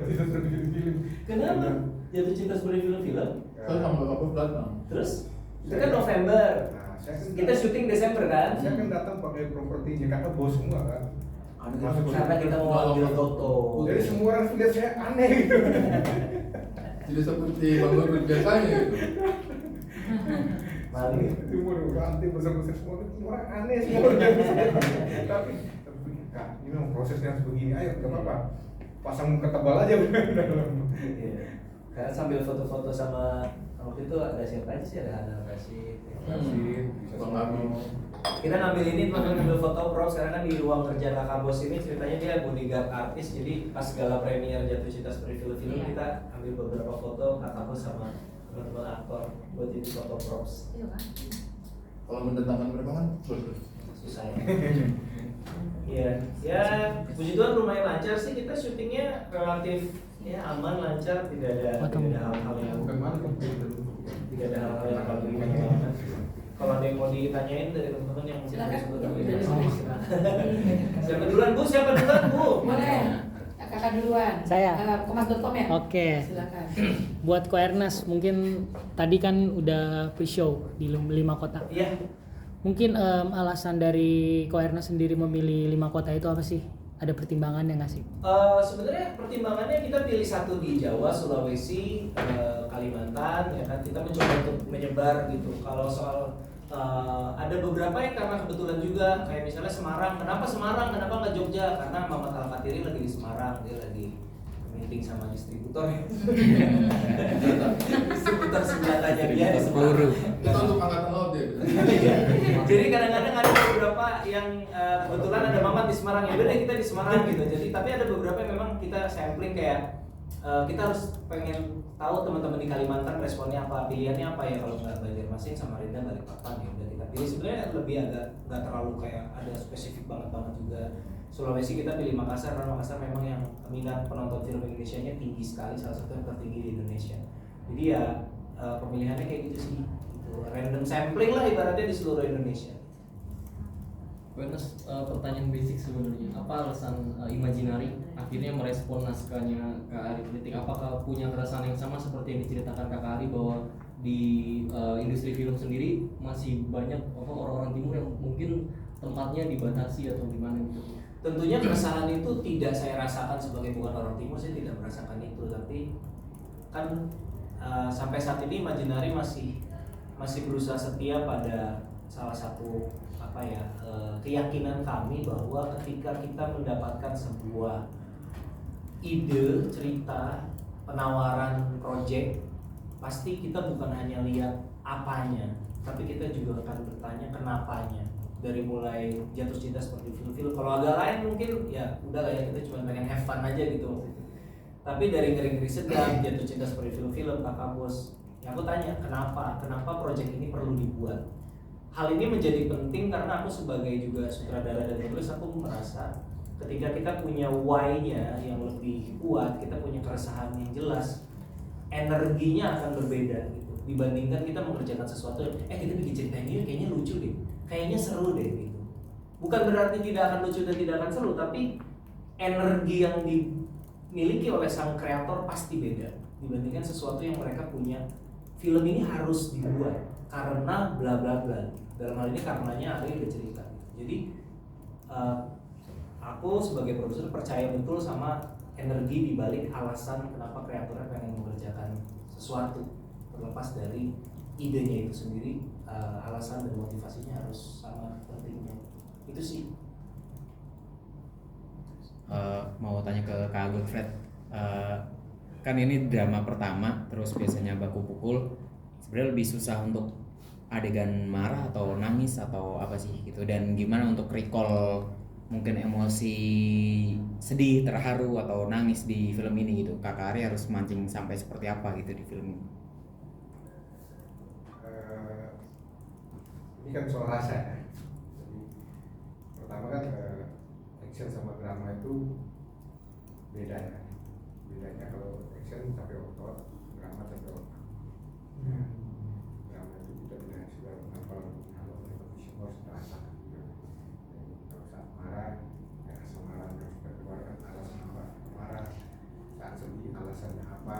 Tidak seperti film. Kenapa? Jatuh cinta seperti film-film? Saya sama kampus datang. Terus? Itu kan November. Nah, saya kan Kita syuting Desember kan? Saya kan datang pakai propertinya kakak bos semua kan. Masuk karena kita mau ambil foto. Jadi semua orang lihat saya aneh gitu. Tidak seperti Bang Nur biasanya gitu. Maling. Itu mau rantai besar-besar semua orang aneh semua. Tapi kak, ini memang prosesnya harus begini. Ayo, nggak apa-apa. Pasang muka tebal aja udah. Iya. Karena sambil foto-foto sama waktu itu ada siapa aja sih, ada Hana Rashid. Bisa Bang Abi. Kita ngambil ini teman ngambil foto pro sekarang kan di ruang kerja kakak bos ini ceritanya dia bodyguard artis, jadi pas gala premier Jatuh Cinta Seperti Film-Film kita ambil beberapa foto kakak bos sama teman-teman aktor buat jadi foto props. Iya kan? Kalau mendatangkan mereka kan terus. Susah ya. Iya, ya puji Tuhan lumayan lancar sih, kita syutingnya relatif ya aman, lancar, tidak ada hal-hal yang tidak ada hal-hal yang kalau ini. Kalau ada yang mau ditanyain dari teman-teman yang mungkin Silakan. sebut Silakan. siapa duluan bu? Siapa duluan bu? Boleh. Kakak duluan. Saya. Kemas.com ya? Oke. Silakan. Buat Koernas mungkin tadi kan udah pre-show di 5 kota. Iya. Mungkin alasan dari Koernas sendiri memilih 5 kota itu apa sih? Ada pertimbangannya nggak sih? Sebenarnya pertimbangannya kita pilih satu di Jawa, Sulawesi, Kalimantan, ya kan kita mencoba untuk menyebar gitu. Kalau soal ada beberapa yang karena kebetulan juga kayak misalnya Semarang. Kenapa Semarang? Kenapa nggak Jogja? Karena Mamat Al-Fatiri lagi di Semarang, dia lagi meeting sama distributor. Distributor senjatanya dia di Semarang. Itu untuk angkatan laut ya. Iya. Jadi kadang-kadang ada beberapa yang kebetulan ada Mamat di Semarang, ya udah deh kita di Semarang gitu. Jadi tapi ada beberapa yang memang kita sampling kayak kita harus pengen tahu teman-teman di Kalimantan responnya apa, pilihannya apa ya. Kalau nggak Banjarmasin, Samarinda, Balikpapan ya udah kita pilih. Sebenarnya lebih agak nggak terlalu kayak ada spesifik banget juga. Sulawesi kita pilih Makassar karena Makassar memang yang minat penonton film Indonesia-nya tinggi sekali, salah satu yang tertinggi di Indonesia. Jadi ya pemilihannya kayak gitu sih. Random sampling lah ibaratnya di seluruh Indonesia. Awareness, pertanyaan basic sebenarnya, apa alasan Imaginary akhirnya merespon naskahnya Kak Ari Kritik? Apakah punya keresahan yang sama seperti yang diceritakan Kak Ari bahwa di industri film sendiri masih banyak orang-orang timur yang mungkin tempatnya dibatasi atau gimana gitu? Tentunya keresahan itu tidak saya rasakan sebagai bukan orang timur, saya tidak merasakan itu, tapi kan sampai saat ini Imaginary masih berusaha setia pada salah satu keyakinan kami bahwa ketika kita mendapatkan sebuah ide, cerita, penawaran project, pasti kita bukan hanya lihat apanya, tapi kita juga akan bertanya kenapanya. Dari mulai Jatuh Cinta Seperti Film-Film, kalau agak lain mungkin ya udah lah ya, kita cuma pengen have fun aja gitu waktu itu. Tapi dari Ngeri-Ngeri Sedap, Jatuh Cinta Seperti Film-Film, Kakak Bos, ya aku tanya kenapa project ini perlu dibuat. Hal ini menjadi penting karena aku sebagai juga sutradara dan penulis, aku merasa ketika kita punya why-nya yang lebih kuat, kita punya keresahan yang jelas, energinya akan berbeda gitu. Dibandingkan kita mengerjakan sesuatu, kita bikin cerita ini kayaknya lucu deh, kayaknya seru deh gitu. Bukan berarti tidak akan lucu dan tidak akan seru, tapi energi yang dimiliki oleh sang kreator pasti beda dibandingkan sesuatu yang mereka punya. Film ini harus dibuat karena bla bla bla. Dalam hal ini karenanya Ari udah cerita. Jadi aku sebagai produser percaya betul sama energi dibalik alasan kenapa kreatornya pengen mengerjakan sesuatu, terlepas dari idenya itu sendiri, alasan dan motivasinya harus sama pentingnya. Itu sih. Mau tanya ke Kak Agun Fred, kan ini drama pertama, terus biasanya baku pukul, sebenarnya lebih susah untuk adegan marah atau nangis atau apa sih gitu, dan gimana untuk recall mungkin emosi sedih, terharu atau nangis di film ini gitu. Kakak Ari harus mancing sampai seperti apa gitu di film ini? Ini kan soal rasa ya. Jadi pertama kan action sama drama itu beda ya. Bedanya kalau action sampai otot, drama sampai otak. Drama itu kita tidak sudah menghafal kalau repetition harus terasa juga. Kalau saat marah, rasa marah harus keluarkan alasan apa marah. Saat sedih alasannya apa,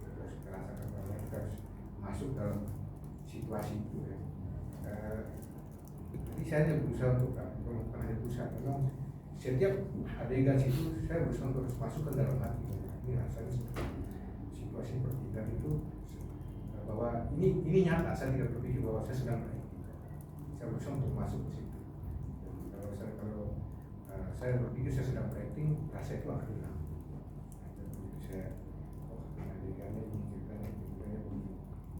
terus merasakan bahwa kita harus masuk dalam situasi itu ya. Jadi saya hanya berusaha untuk bukan hanya berusaha, memang setiap adegan itu saya berusaha untuk masuk ke dalam hati. Ini rasanya situasi seperti itu bahwa ini nyata, saya tidak berpikir bahwa saya sedang berakting. Saya berusaha untuk masuk ke situ. Jadi kalau saya berpikir saya sedang berakting, rasa itu akan hilang. Jadi saya adegannya ini ceritanya begini.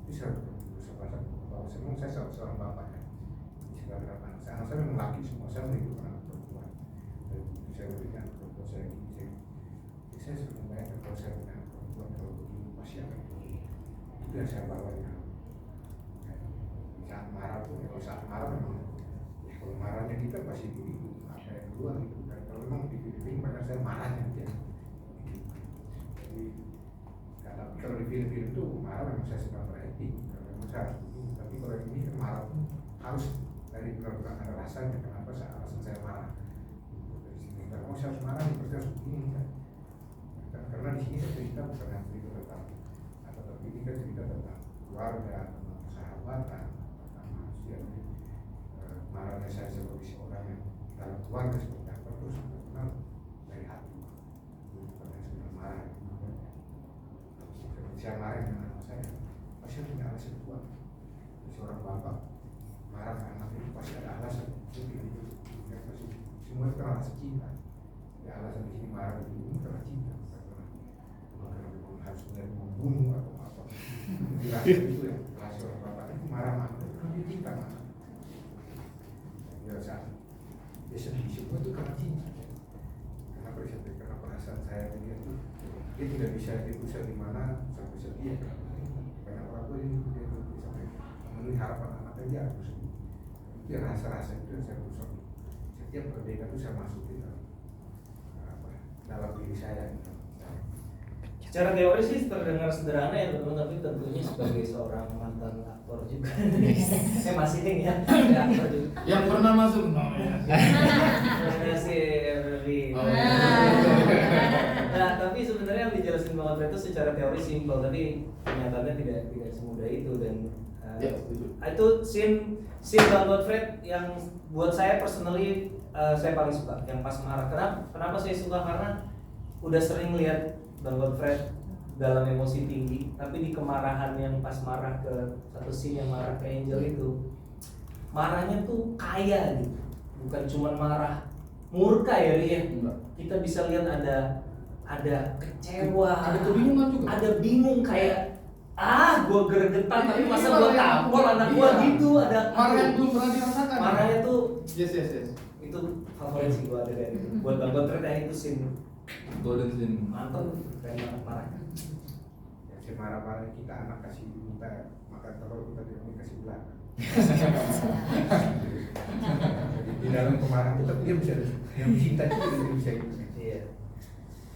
Jadi saya berusaha bahwa saya seorang bapak ya. Segala anak saya memang laki semua, saya menghidupkan anak perempuan. Dan saya berikan perempuan saya ini, saya sudah membayangkan kalau saya punya anak perempuan kalau begini pasti akan begini. Itu yang saya bawa ya. Saat marah pun, kalau saat marah memang ya, kalau marahnya kita pasti begitu, apa yang keluar gitu. Dan kalau memang di film banyak saya marahnya aja. Jadi kalau di film-film itu marah memang saya sedang berakting, memang saya harus begini. Tapi kalau ini kan marah pun harus dari benar-benar ada rasanya kenapa alasan saya marah. Dari sini kalau saya harus marah, berarti harus begini kan. Karena di sini saya cerita bukan hanya cerita tentang atau tapi ini kan cerita tentang keluarga, tentang persahabatan, tentang manusia. Jadi marahnya saya sebagai seorang yang dalam keluarga seperti apa terus benar dari hati. Bukan hanya sekedar marah. Seperti saya marah dengan anak saya, pasti punya alasan kuat. Seorang bapak marah ke anak itu pasti ada alasan. Semua itu karena rasa cinta. Ya alasan di sini marah itu karena cinta. Harus benar membunuh atau apa. Dirasa itu ya, rasa orang bapak itu marah-marah karena dia cinta marah. Dia rasa dia sedih semua itu karena cinta. Kenapa bisa karena perasaan saya dia itu dia tidak bisa di mana sampai setia. Karena orang tua ini dia sampai memenuhi harapan anaknya dia harus sedih. Itu yang rasa-rasa itu yang saya berusaha. Setiap perbedaan itu saya masukin dalam diri saya. Secara teori sih terdengar sederhana ya teman-teman, tapi tentunya sebagai seorang mantan aktor juga saya masih nih ya aktor juga Yang pernah masuk ya. masih nah tapi sebenarnya yang dijelasin Bang Alfred itu secara teori simpel, tapi kenyataannya tidak semudah itu. Dan Ya, setuju. itu scene Bang Alfred yang buat saya personally saya paling suka yang pas marah. Kenapa saya suka? Karena udah sering lihat Bang Godfred dalam emosi tinggi, tapi di kemarahan yang pas marah ke satu scene yang marah ke Angel itu, marahnya tuh kaya gitu, bukan cuma marah murka ya Ri ya. Kita bisa lihat ada kecewa, Ada kebingungan juga. ada bingung kayak gue gregetan tapi masa gue tampol anak gue Iya. gitu. Ada Marah yang belum pernah dirasakan. marahnya tuh Yes. itu favorit sih gue ada kayak gitu. Buat Bang Godfred ya itu scene Golden scene. mantap, keren banget marahnya. Ya, si marah-marah kita anak kasih minta makan telur kita tidak mau kasih belakang. Jadi di dalam kemarahan tetap dia bisa yang cinta itu dia bisa itu. Iya.